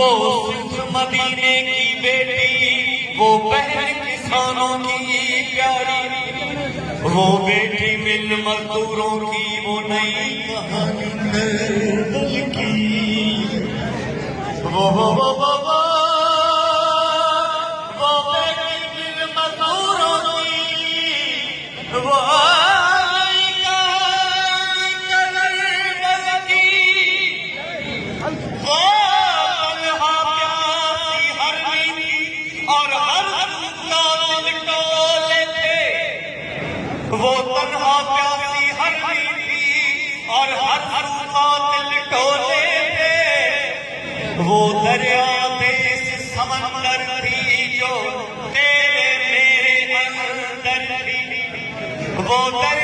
وہ صرف مدینے کی بیٹی، وہ بہن کسانوں کی پیاری، وہ بیٹی مل مزدوروں کی، وہ نئی کہانی دل کی، وہ بیٹی مل مزدوروں کی، وہ وہ تنہا پیاسی ہر تھی اور ہر دل ٹولے تھے، وہ دریا دیس سمندر تھی جو تیرے میرے اندر تھی، وہ دریا